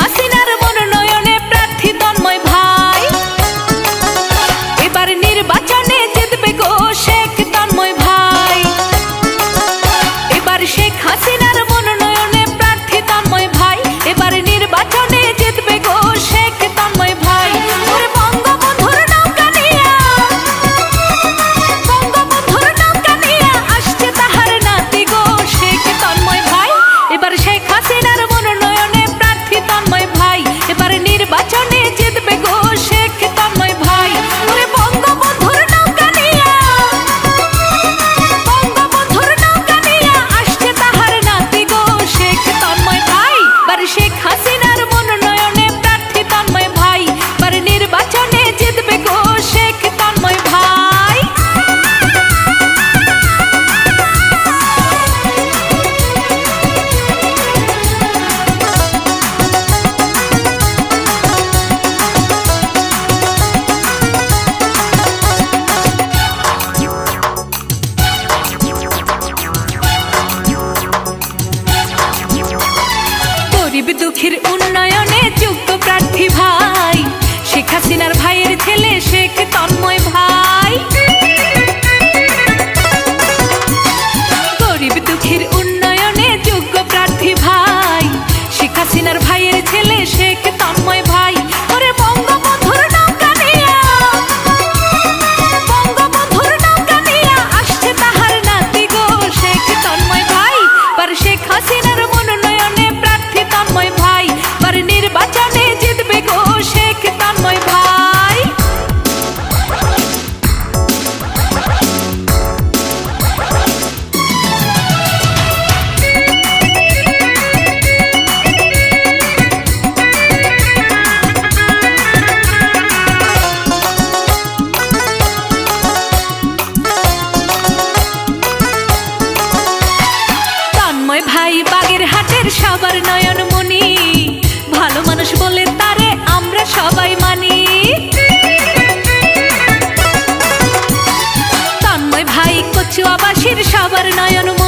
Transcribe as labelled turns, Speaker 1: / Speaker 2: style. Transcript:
Speaker 1: হাসিনার মনোনয়নে প্রার্থী তন্ময় ভাই। এবার নির্বাচনে জিতবে গো শেখ তন্ময় ভাই। এবার শেখ হাসিনার মনোনয়নে প্রার্থী তন্ময় ভাই। এবার নির্বাচনে জিতবে গো শেখ তন্ময় ভাই। ওরে বঙ্গবন্ধুর নৌকা নিয়া, বঙ্গবন্ধুর নৌকা নিয়া আসছে তাহার নাতি গো শেখ তন্ময় ভাই। এবার শেখ হাসিনার মনোনয়নে প্রার্থী তন্ময় ভাই। এবার নির্বাচনে জিতবে গো শেখ তন্ময় ভাই। ওরে বঙ্গবন্ধুর নৌকা নিয়া, বঙ্গবন্ধুর নৌকা নিয়া আসছে তাহার নাতি গো শেখ তন্ময় ভাই। এবার শেখ হাসিনার মনোনয়নে প্রার্থী তন্ময় ভাই। এবার নির্বাচনে জিতবে গো শেখ তন্ময় ভাই। গরিব দুঃখীর উন্নয়নে যোগ্য প্রার্থী ভাই। শেখ হাসিনার ভাইয়ের ছেলে শেখ তন্ময় ভাই। গরিব দুঃখীর উন্নয়নে যোগ্য প্রার্থী ভাই। শেখ হাসিনার ভাইয়ের ছেলে শেখ তন্ময় ভাই। ওরে বঙ্গবন্ধুর নৌকা নিয়া, বঙ্গবন্ধুর নৌকা নিয়া আসছে তাহার নাতি গো শেখ তন্ময় ভাই। এবার শেখ হাসিনার মনোনয়নে প্রার্থী তন্ময় ভাই। এবার নির্বাচনে জিতবে গো শেখ তন্ময় ভাই। তন্ময় ভাই বাগেরহাটের সবার নয়নমণি। ভালো মানুষ বলে তারে আমরা সবাই মানি। তন্ময় ভাই কচুয়াবাসীর সবার নয়নমণি।